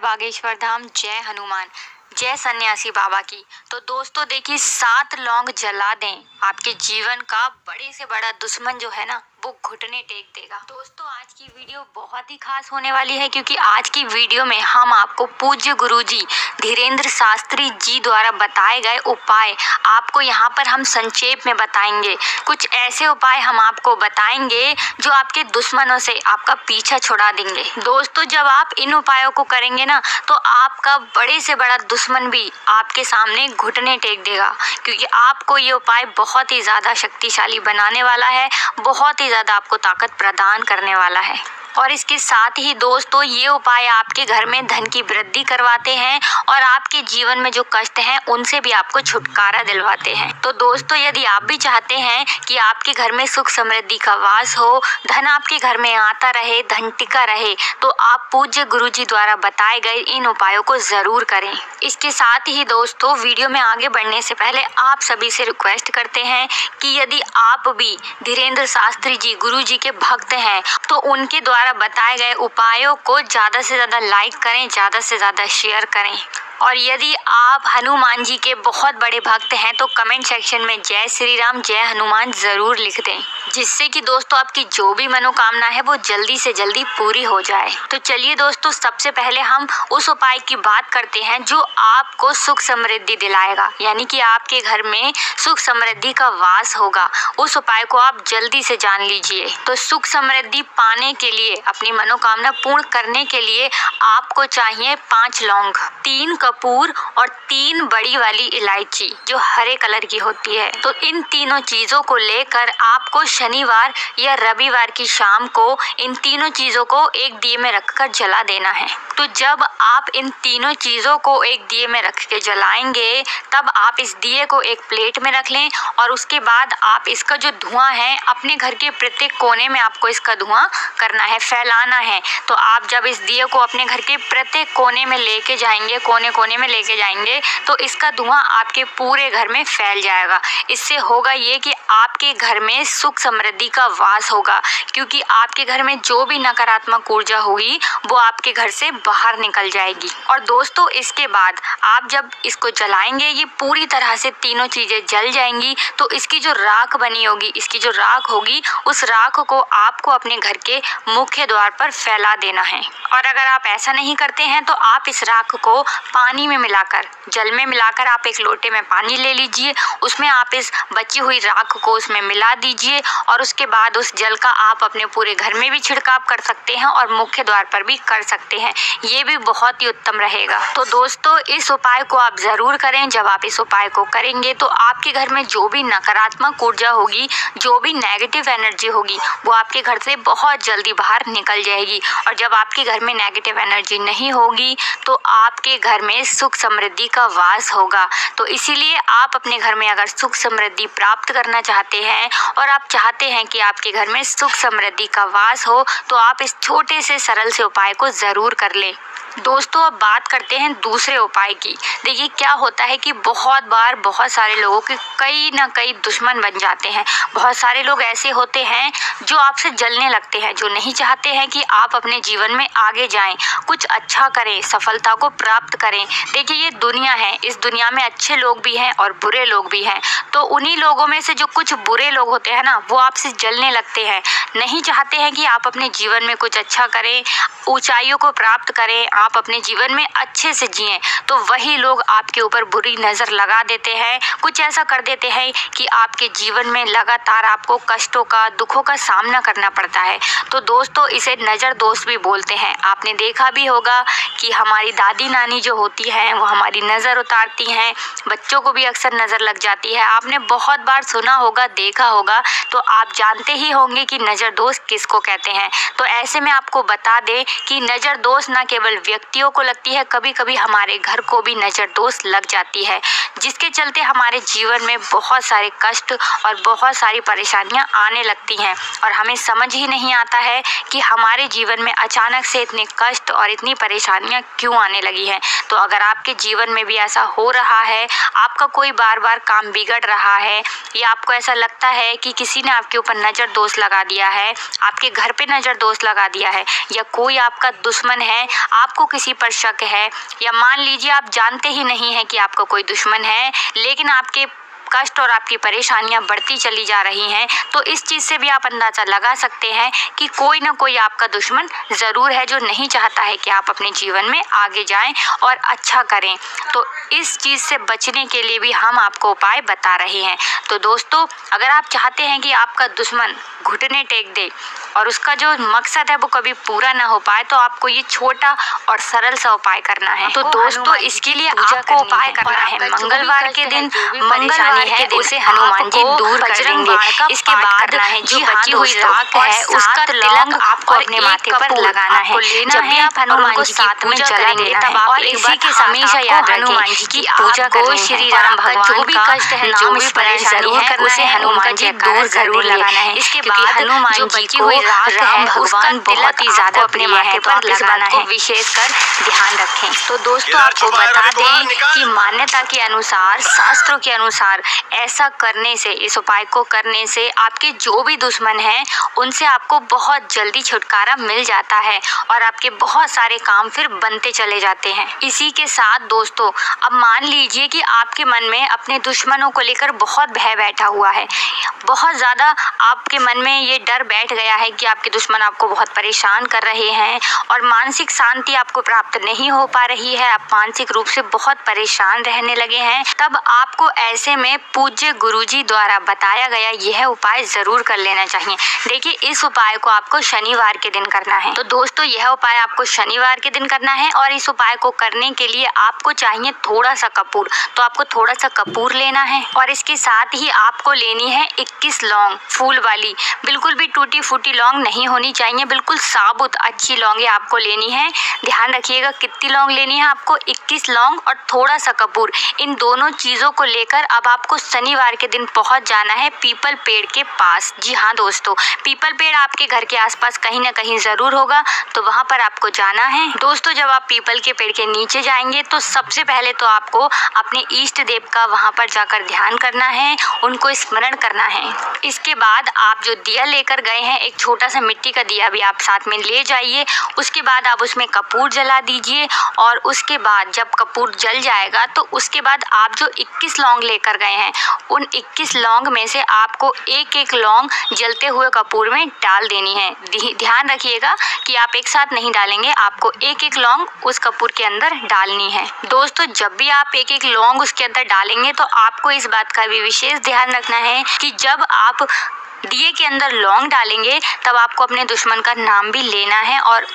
बागेश्वर धाम। जय हनुमान, जय सन्यासी बाबा की। तो दोस्तों देखिए, 7 लौंग जला दें, आपके जीवन का बड़े से बड़ा दुश्मन जो है ना वो घुटने टेक देगा। दोस्तों आज की वीडियो बहुत ही खास होने वाली है, क्योंकि आज की वीडियो में हम आपको पूज्य गुरुजी धीरेंद्र शास्त्री जी द्वारा बताए गए उपाय आपको यहाँ पर हम संक्षेप में बताएंगे। कुछ ऐसे उपाय हम आपको बताएंगे जो आपके दुश्मनों से आपका पीछा छुड़ा देंगे। दोस्तों जब आप इन उपायों को करेंगे ना, तो आपका बड़े से बड़ा दुश्मन भी आपके सामने घुटने टेक देगा, क्योंकि आपको ये उपाय बहुत ही ज़्यादा शक्तिशाली बनाने वाला है, बहुत ही ज़्यादा आपको ताकत प्रदान करने वाला है। और इसके साथ ही दोस्तों ये उपाय आपके घर में धन की वृद्धि करवाते हैं और आपके जीवन में जो कष्ट हैं उनसे भी आपको छुटकारा दिलवाते हैं। तो दोस्तों यदि आप भी चाहते हैं कि आपके घर में सुख समृद्धि का वास हो, धन आपके घर में आता रहे, धन टिका रहे, तो आप पूज्य गुरुजी द्वारा बताए गए इन उपायों को जरूर करें। इसके साथ ही दोस्तों वीडियो में आगे बढ़ने से पहले आप सभी से रिक्वेस्ट करते हैं कि यदि आप भी धीरेंद्र शास्त्री जी गुरुजी के भक्त हैं तो उनके द्वारा बताए गए उपायों को ज़्यादा से ज़्यादा लाइक करें, ज़्यादा से ज़्यादा शेयर करें। और यदि आप हनुमान जी के बहुत बड़े भक्त हैं तो कमेंट सेक्शन में जय श्री राम, जय हनुमान ज़रूर लिख दें, जिससे कि दोस्तों आपकी जो भी मनोकामना है वो जल्दी से जल्दी पूरी हो जाए। तो चलिए दोस्तों सबसे पहले हम उस उपाय की बात करते हैं जो आपको सुख समृद्धि दिलाएगा, यानी कि आपके घर में सुख समृद्धि का वास होगा। उस उपाय को आप जल्दी से जान लीजिए। तो सुख समृद्धि पाने के लिए, अपनी मनोकामना पूर्ण करने के लिए आपको चाहिए 5 लौंग, 3 कपूर और 3 बड़ी वाली इलायची जो हरे कलर की होती है। तो इन तीनों चीजों को लेकर आपको शनिवार या रविवार की शाम को इन तीनों चीजों को एक दिए में रखकर जला देना है। तो जब आप इन तीनों चीजों को एक दिए में रख के जलाएंगे, तब आप इस दिए को एक प्लेट में रख लें और उसके बाद आप इसका जो धुआं है अपने घर के प्रत्येक कोने में आपको इसका धुआं करना है, फैलाना है। तो आप जब इस दिए को अपने घर के प्रत्येक कोने में लेके जाएंगे, कोने कोने में लेके जाएंगे, तो इसका धुआं आपके पूरे घर में फैल जाएगा। इससे होगा ये कि आपके घर में सुख समृद्धि का वास होगा, क्योंकि आपके घर में जो भी नकारात्मक ऊर्जा होगी वो आपके घर से बाहर निकल जाएगी। और दोस्तों इसके बाद आप जब इसको जलाएंगे, ये पूरी तरह से तीनों चीजें जल जाएंगी, तो इसकी जो राख बनी होगी, इसकी जो राख होगी, उस राख को आपको अपने घर के मुख्य द्वार पर फैला देना है। और अगर आप ऐसा नहीं करते हैं तो आप इस राख को पानी में मिलाकर, जल में मिलाकर आप एक लोटे में पानी ले लीजिए, उसमें आप इस बची हुई राख को उसमें मिला दीजिए और उसके बाद उस जल का आप अपने पूरे घर में भी छिड़काव कर सकते हैं और मुख्य द्वार पर भी कर सकते हैं। ये भी बहुत ही उत्तम रहेगा। तो दोस्तों इस उपाय को आप जरूर करें। जब आप इस उपाय को करेंगे तो आपके घर में जो भी नकारात्मक ऊर्जा होगी, जो भी नेगेटिव एनर्जी होगी, वो आपके घर से बहुत जल्दी बाहर निकल जाएगी। और जब आपके घर में नेगेटिव एनर्जी नहीं होगी तो आपके घर में सुख समृद्धि का वास होगा। तो इसीलिए आप अपने घर में अगर सुख समृद्धि प्राप्त करना चाहते हैं और आप चाहते हैं कि आपके घर में सुख समृद्धि का वास हो, तो आप इस छोटे से सरल से उपाय को जरूर कर लें। दोस्तों अब बात करते हैं दूसरे उपाय की। देखिए क्या होता है कि बहुत बार बहुत सारे लोगों के कई ना कई दुश्मन बन जाते हैं। बहुत सारे लोग ऐसे होते हैं जो आपसे जलने लगते हैं, जो नहीं चाहते हैं कि आप अपने जीवन में आगे जाएं, कुछ अच्छा करें, सफलता को प्राप्त करें। देखिए ये दुनिया है, इस दुनिया में अच्छे लोग भी हैं और बुरे लोग भी हैं। तो उन्हीं लोगों में से जो कुछ बुरे लोग होते हैं ना, वो आपसे जलने लगते हैं, नहीं चाहते हैं कि आप अपने जीवन में कुछ अच्छा करें, ऊंचाइयों को प्राप्त करें, आप अपने जीवन में अच्छे से जिएं। तो वही लोग आपके ऊपर बुरी नज़र लगा देते हैं, कुछ ऐसा कर देते हैं कि आपके जीवन में लगातार आपको कष्टों का, दुखों का सामना करना पड़ता है। तो दोस्तों इसे नज़र दोष भी बोलते हैं। आपने देखा भी होगा कि हमारी दादी नानी जो होती हैं वो हमारी नज़र उतारती हैं, बच्चों को भी अक्सर नज़र लग जाती है। आपने बहुत बार सुना होगा, देखा होगा, तो आप जानते ही होंगे कि नज़र दोष किसको कहते हैं। तो ऐसे में आपको बता दें कि नज़र दोष न केवल व्यक्तियों को लगती है, कभी कभी हमारे घर को भी नज़र दोष लग जाती है, जिसके चलते हमारे जीवन में बहुत सारे कष्ट और बहुत सारी परेशानियां आने लगती हैं और हमें समझ ही नहीं आता है कि हमारे जीवन में अचानक से इतने कष्ट और इतनी परेशानियां क्यों आने लगी हैं। तो अगर आपके जीवन में भी ऐसा हो रहा है, आपका कोई बार बार काम बिगड़ रहा है या आपको ऐसा लगता है कि किसी ने आपके ऊपर नज़र दोष लगा दिया है, आपके घर पे नज़र दोष लगा दिया है, या कोई आपका दुश्मन है आपको आपको किसी पर शक है, या मान लीजिए आप जानते ही नहीं हैं कि आपका कोई दुश्मन है, लेकिन आपके कष्ट और आपकी परेशानियां बढ़ती चली जा रही हैं, तो इस चीज़ से भी आप अंदाज़ा लगा सकते हैं कि कोई ना कोई आपका दुश्मन ज़रूर है जो नहीं चाहता है कि आप अपने जीवन में आगे जाएं और अच्छा करें। तो इस चीज़ से बचने के लिए भी हम आपको उपाय बता रहे हैं। तो दोस्तों, अगर आप चाहते हैं कि आपका दुश्मन घुटने टेक दे और उसका जो मकसद है वो कभी पूरा ना हो पाए, तो आपको ये छोटा और सरल सा उपाय करना है। तो दोस्तों, इसके लिए आपको उपाय करना है मंगलवार के दिन, मंगलवार है उसे हनुमान जी दूर कर देंगे। इसके बाद जो बची हुई राख है उसका तिलक आपको अपने माथे पर लगाना है। जब भी आप हनुमान जी साथ में जलाएंगे तब आप इसी के हमेशा याद रखें कि पूजा को श्री राम भगवान जो भी कष्ट है, जो भी परेशानी है, उसे हनुमान जी दूर जरूर लगाना है। इसके बाद हनुमान जी बची हुई राख है उसका तिलक ही ज्यादा अपने माथे पर लगाना है। विशेषकर ध्यान रखें। तो दोस्तों, आपको बता दें कि मान्यता के अनुसार, शास्त्रों के अनुसार ऐसा करने से, इस उपाय को करने से आपके जो भी दुश्मन हैं उनसे आपको बहुत जल्दी छुटकारा मिल जाता है और आपके बहुत सारे काम फिर बनते चले जाते हैं। इसी के साथ दोस्तों, अब मान लीजिए कि आपके मन में अपने दुश्मनों को लेकर बहुत भय बैठा हुआ है, बहुत ज़्यादा आपके मन में ये डर बैठ गया है कि आपके दुश्मन आपको बहुत परेशान कर रहे हैं और मानसिक शांति आपको प्राप्त नहीं हो पा रही है, आप मानसिक रूप से बहुत परेशान रहने लगे हैं, तब आपको ऐसे में पूज्य गुरुजी द्वारा बताया गया यह उपाय जरूर कर लेना चाहिए। देखिए, इस उपाय को आपको शनिवार के दिन करना है। तो दोस्तों, यह उपाय आपको शनिवार के दिन करना है और इस उपाय को करने के लिए आपको चाहिए थोड़ा सा कपूर। तो आपको थोड़ा सा कपूर लेना है और इसके साथ ही आपको लेनी है 21 लौंग, फूल वाली, बिल्कुल भी टूटी फूटी लौंग नहीं होनी चाहिए, बिल्कुल साबुत अच्छी लौंगे आपको लेनी है। ध्यान रखिएगा कितनी लौंग लेनी है आपको, 21 लौंग और थोड़ा सा कपूर। इन दोनों चीज़ों को लेकर अब आपको शनिवार के दिन पहुंच जाना है पीपल पेड़ के पास। जी हाँ दोस्तों, पीपल पेड़ आपके घर के आसपास कहीं ना कहीं ज़रूर होगा, तो वहाँ पर आपको जाना है। दोस्तों, जब आप पीपल के पेड़ के नीचे जाएंगे तो सबसे पहले तो आपको अपने इष्ट देव का वहाँ पर जाकर ध्यान करना है, उनको स्मरण करना है। इसके बाद आप जो दिया लेकर गए हैं, एक छोटा सा मिट्टी का दिया भी आप साथ में ले जाइए। उसके बाद आप उसमें कपूर जला दीजिए और उसके बाद जब कपूर जल जाएगा तो उसके बाद आप जो 21 लौंग लेकर गए हैं, उन 21 लौंग में से आपको एक एक लौंग जलते हुए कपूर में डाल देनी है। ध्यान रखिएगा कि आप एक साथ नहीं डालेंगे, आपको एक एक लौंग उस कपूर के अंदर डालनी है। दोस्तों, जब भी आप एक एक लौंग उसके अंदर डालेंगे तो आपको इस बात का भी विशेष ध्यान रखना है कि जब आप दिए के अंदर लौंग डालेंगे तब आपको अपने दुश्मन का नाम भी लेना है और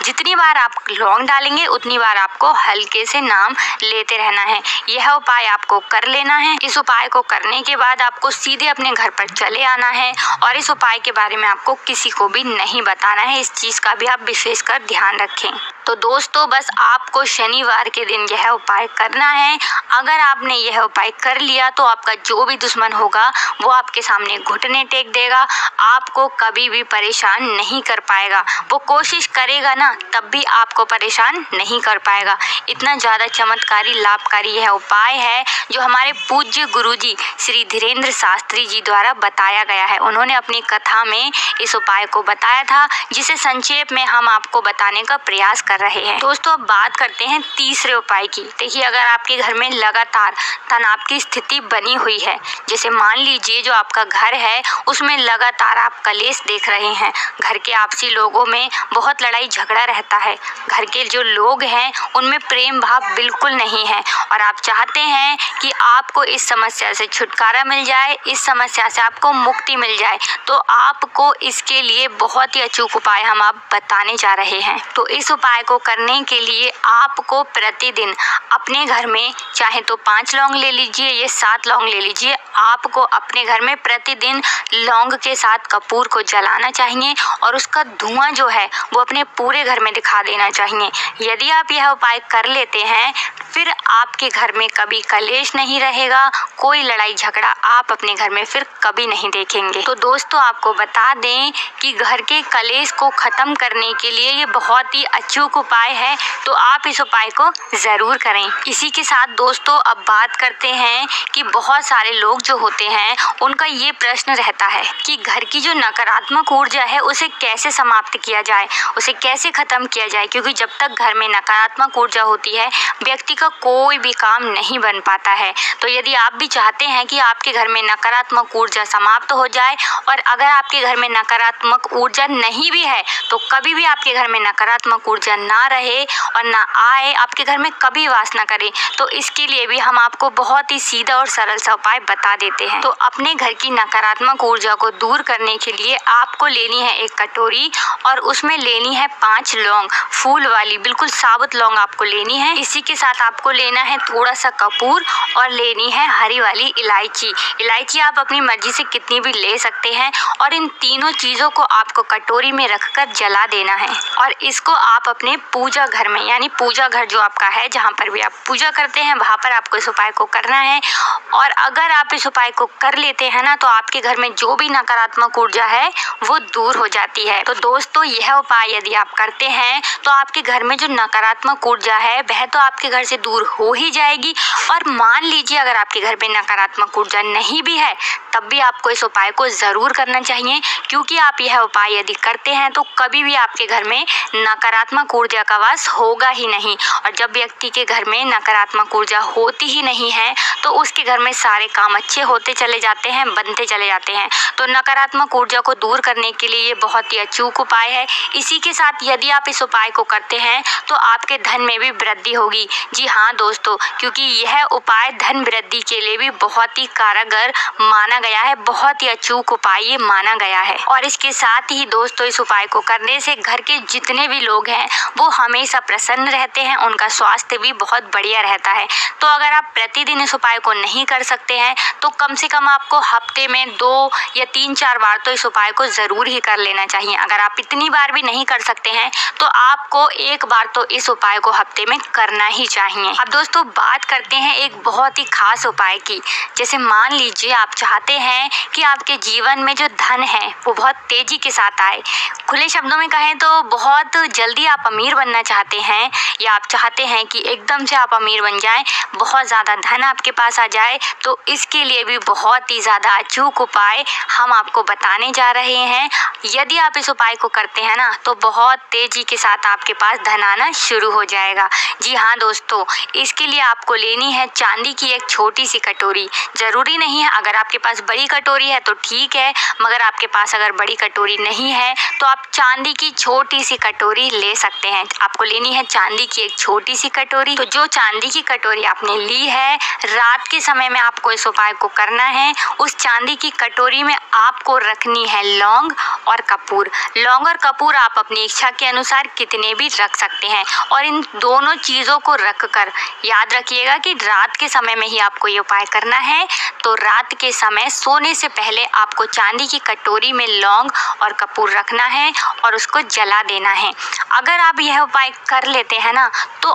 जितनी बार आप लौंग डालेंगे उतनी बार आपको हल्के से नाम लेते रहना है। यह उपाय आपको कर लेना है। इस उपाय को करने के बाद आपको सीधे अपने घर पर चले आना है और इस उपाय के बारे में आपको किसी को भी नहीं बताना है। इस चीज़ का भी आप विशेषकर ध्यान रखें। तो दोस्तों, बस आपको शनिवार के दिन यह उपाय करना है। अगर आपने यह उपाय कर लिया तो आपका जो भी दुश्मन होगा वो आपके सामने घुटने टेक देगा, आपको कभी भी परेशान नहीं कर पाएगा। वो कोशिश करेगा ना तब भी आपको परेशान नहीं कर पाएगा। इतना ज़्यादा चमत्कारी लाभकारी यह उपाय है जो हमारे पूज्य गुरुजी श्री धीरेन्द्र शास्त्री जी द्वारा बताया गया है। उन्होंने अपनी कथा में इस उपाय को बताया था, जिसे संक्षेप में हम आपको बताने का प्रयास कर रहे हैं। दोस्तों, अब बात करते हैं तीसरे उपाय की। देखिए, अगर आपके घर में लगातार तनाव की स्थिति बनी हुई है, जैसे मान लीजिए जो आपका घर है उसमें लगातार आप कलेश देख रहे हैं, घर के आपसी लोगों में बहुत लड़ाई झगड़ा रहता है, घर के जो लोग हैं उनमें प्रेम भाव बिल्कुल नहीं है और आप चाहते हैं कि आपको इस समस्या से छुटकारा मिल जाए, इस समस्या से आपको मुक्ति मिल जाए, तो आपको इसके लिए बहुत ही अचूक उपाय हम आप बताने जा रहे हैं। तो इस उपाय को करने के लिए आपको प्रतिदिन अपने घर में चाहे तो 5 लौंग ले लीजिए या 7 लौंग ले लीजिए, आपको अपने घर में प्रतिदिन लौंग के साथ कपूर को जलाना चाहिए और उसका धुआं जो है वो अपने पूरे घर में दिखा देना चाहिए। यदि आप यह उपाय कर लेते हैं फिर आपके घर में कभी कलेश नहीं रहेगा, कोई लड़ाई झगड़ा आप अपने घर में फिर कभी नहीं देखेंगे। तो दोस्तों आपको बता दें कि घर के कलेश को खत्म करने के लिए ये बहुत ही अचूक उपाय है, तो आप इस उपाय को जरूर करें। इसी के साथ दोस्तों अब बात करते हैं कि बहुत सारे लोग जो होते हैं उनका ये प्रश्न रहता है कि घर की जो नकारात्मक ऊर्जा है उसे कैसे समाप्त किया जाए, उसे कैसे खत्म किया जाए, क्योंकि जब तक घर में नकारात्मक ऊर्जा होती है व्यक्ति का कोई भी काम नहीं बन पाता है। तो यदि आप भी चाहते हैं कि आपके घर में नकारात्मक ऊर्जा समाप्त हो जाए, और अगर आपके घर में नकारात्मक ऊर्जा नहीं भी है तो कभी भी आपके घर में नकारात्मक ऊर्जा ना रहे और ना आए, आपके घर में कभी वास ना करे, तो इसके लिए भी हम आपको बहुत ही सीधा और सरल सा उपाय बता देते हैं। तो अपने घर की नकारात्मक ऊर्जा को दूर करने के लिए आपको लेनी है एक कटोरी और उसमें लेनी है 5 लौंग, फूल वाली बिल्कुल साबुत लौंग आपको लेनी है। इसी के साथ आपको लेना है थोड़ा सा कपूर और लेनी है हरी वाली इलायची। इलायची आप अपनी मर्जी से कितनी भी ले सकते हैं, और इन तीनों चीजों को आपको कटोरी में रखकर जला देना है। और इसको आप अपने पूजा घर में, यानी पूजा घर जो आपका है जहाँ पर भी आप पूजा करते हैं वहाँ पर आपको इस उपाय को करना है। और अगर आप इस उपाय को कर लेते हैं ना तो आपके घर में जो भी नकारात्मक ऊर्जा है वो दूर हो जाती है। तो दोस्तों यह उपाय यदि आप करते हैं तो आपके घर में जो नकारात्मक ऊर्जा है वह तो आपके घर से दूर हो ही जाएगी, और मान लीजिए अगर आपके घर में नकारात्मक ऊर्जा नहीं भी है तब भी आपको इस उपाय को जरूर करना चाहिए, क्योंकि आप यह उपाय यदि करते हैं तो कभी भी आपके घर में नकारात्मक ऊर्जा का वास होगा ही नहीं। और जब व्यक्ति के घर में नकारात्मक ऊर्जा होती ही नहीं है तो उसके घर में सारे काम अच्छे होते चले जाते हैं, बनते चले जाते हैं। तो नकारात्मक ऊर्जा को दूर करने के लिए ये बहुत ही अचूक उपाय है। इसी के साथ यदि आप इस उपाय को करते हैं तो आपके धन में भी वृद्धि होगी। जी हाँ दोस्तों, क्योंकि यह उपाय धन वृद्धि के लिए भी बहुत ही कारगर माना गया है, बहुत ही अचूक उपाय ये माना गया है। और इसके साथ ही दोस्तों इस उपाय को करने से घर के जितने भी लोग हैं वो हमेशा प्रसन्न रहते हैं, उनका स्वास्थ्य भी बहुत बढ़िया रहता है। तो अगर आप प्रतिदिन इस उपाय को नहीं कर सकते हैं तो कम से कम आपको हफ्ते में 2 या 3-4 बार तो इस उपाय को जरूर ही कर लेना चाहिए। अगर आप इतनी बार भी नहीं कर सकते हैं तो आपको एक बार तो इस उपाय को हफ्ते में करना ही चाहिए। अब दोस्तों बात करते हैं एक बहुत ही खास उपाय की। जैसे मान लीजिए आप चाहते हैं कि आपके जीवन में जो धन है वो बहुत तेजी के साथ आए, खुले शब्दों में कहें तो बहुत जल्दी आप अमीर बनना चाहते हैं, या आप चाहते हैं कि एकदम से आप अमीर बन जाएं, बहुत ज़्यादा धन आपके पास आ जाए, तो इसके लिए भी बहुत ही ज़्यादा अचूक उपाय हम आपको बताने जा रहे हैं। यदि आप इस उपाय को करते हैं ना तो बहुत तेजी के साथ आपके पास धन आना शुरू हो जाएगा। जी हाँ दोस्तों, इसके लिए आपको लेनी है चांदी की एक छोटी सी कटोरी। ज़रूरी नहीं है अगर आपके पास बड़ी कटोरी है तो ठीक है, मगर आपके पास अगर बड़ी कटोरी नहीं है तो आप चांदी की छोटी सी कटोरी ले सकते हैं। आपको लेनी है चांदी की एक छोटी सी कटोरी। तो जो चांदी की कटोरी आपने ली है, रात के समय में आपको इस उपाय को करना है। उस चांदी की कटोरी में आपको रखनी है लौंग और कपूर। लौंग और कपूर आप अपनी इच्छा के अनुसार कितने भी रख सकते हैं, और इन दोनों चीज़ों को रखकर याद रखिएगा कि रात के समय में ही आपको ये उपाय करना है। तो रात के समय सोने से पहले आपको चांदी की कटोरी में लौंग और कपूर रखना है और उसको जला देना है। अगर आप यह उपाय कर लेते हैं ना तो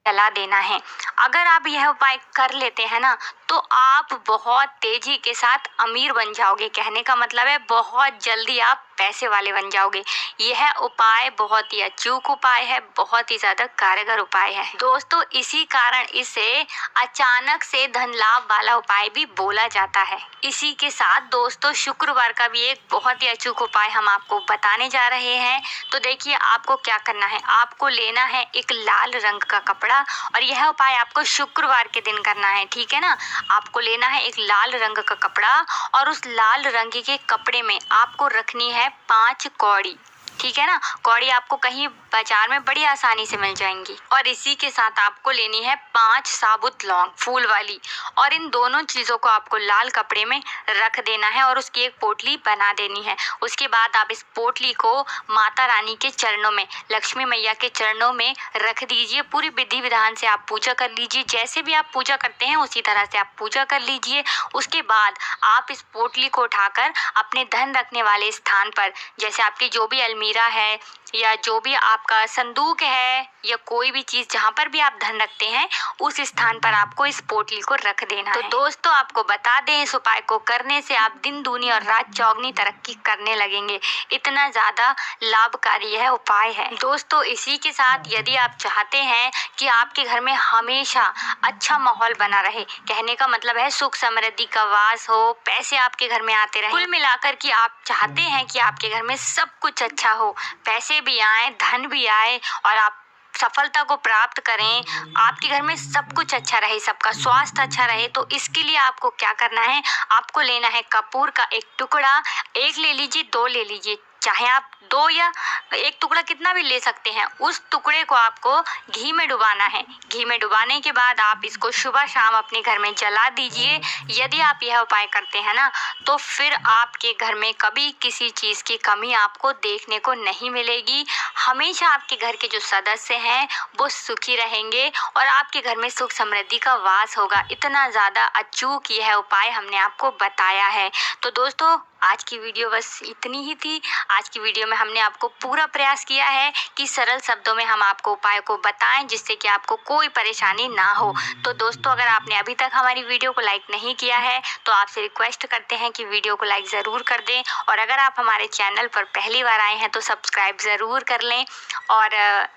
जला देना है। अगर आप यह उपाय कर लेते हैं ना तो आप बहुत तेजी के साथ अमीर बन जाओगे। कहने का मतलब है बहुत जल्दी आप पैसे वाले बन जाओगे। यह उपाय बहुत ही अचूक उपाय है, बहुत ही ज़्यादा कारगर उपाय है दोस्तों। इसी कारण इसे अचानक से धन लाभ वाला उपाय भी बोला जाता है। इसी के साथ दोस्तों शुक्रवार का भी एक बहुत ही अचूक उपाय हम आपको बताने जा रहे हैं। तो देखिए आपको क्या करना है, आपको लेना है एक लाल रंग का कपड़ा, और यह उपाय आपको शुक्रवार के दिन करना है, ठीक है ना। आपको लेना है एक लाल रंग का कपड़ा, और उस लाल रंग के कपड़े में आपको रखनी है 5 कौड़ी, ठीक है ना। कौड़ी आपको कहीं बाजार में बड़ी आसानी से मिल जाएंगी। और इसी के साथ आपको लेनी है 5 साबुत लौंग फूल वाली, और इन दोनों चीज़ों को आपको लाल कपड़े में रख देना है और उसकी एक पोटली बना देनी है। उसके बाद आप इस पोटली को माता रानी के चरणों में, लक्ष्मी मैया के चरणों में रख दीजिए। पूरी विधि विधान से आप पूजा कर लीजिए, जैसे भी आप पूजा करते हैं उसी तरह से आप पूजा कर लीजिए। उसके बाद आप इस पोटली को उठाकर अपने धन रखने वाले स्थान पर, जैसे आपकी जो भी अलमीरा अलमीरा है या जो भी आपका संदूक है या कोई भी चीज जहाँ पर भी आप धन रखते हैं उस स्थान पर आपको इस पोटली को रख देना है। तो दोस्तों आपको बता दें, इस उपाय को करने से आप दिन दूनी और रात चौगनी तरक्की करने लगेंगे। इतना ज्यादा लाभकारी यह उपाय है। दोस्तों इसी के साथ यदि आप चाहते हैं कि आपके घर में हमेशा अच्छा माहौल बना रहे, कहने का मतलब है सुख समृद्धि का वास हो, पैसे आपके घर में आते रहे, कुल मिलाकर कि आप चाहते हैं कि आपके घर में सब कुछ अच्छा हो, पैसे भी आए, धन भी आए और आप सफलता को प्राप्त करें, आपके घर में सब कुछ अच्छा रहे, सबका स्वास्थ्य अच्छा रहे, तो इसके लिए आपको क्या करना है, आपको लेना है कपूर का एक टुकड़ा, एक ले लीजिए, दो ले लीजिए, चाहे आप दो या एक टुकड़ा कितना भी ले सकते हैं। उस टुकड़े को आपको घी में डुबाना है। घी में डुबाने के बाद आप इसको सुबह शाम अपने घर में जला दीजिए। यदि आप यह उपाय करते हैं ना, तो फिर आपके घर में कभी किसी चीज़ की कमी आपको देखने को नहीं मिलेगी। हमेशा आपके घर के जो सदस्य हैं वो सुखी रहेंगे और आपके घर में सुख समृद्धि का वास होगा। इतना ज़्यादा अचूक यह उपाय हमने आपको बताया है। तो दोस्तों आज की वीडियो बस इतनी ही थी। आज की वीडियो में हमने आपको पूरा प्रयास किया है कि सरल शब्दों में हम आपको उपाय को बताएं जिससे कि आपको कोई परेशानी ना हो। तो दोस्तों अगर आपने अभी तक हमारी वीडियो को लाइक नहीं किया है तो आपसे रिक्वेस्ट करते हैं कि वीडियो को लाइक ज़रूर कर दें और अगर आप हमारे चैनल पर पहली बार आए हैं तो सब्सक्राइब ज़रूर कर लें और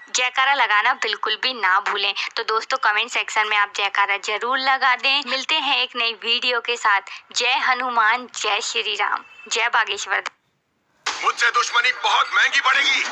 जयकारा लगाना बिल्कुल भी ना भूलें। तो दोस्तों कमेंट सेक्शन में आप जयकारा ज़रूर लगा दें। मिलते हैं एक नई वीडियो के साथ। जय हनुमान, जय श्री राम, जय बागेश्वर। मुझसे दुश्मनी बहुत महंगी पड़ेगी।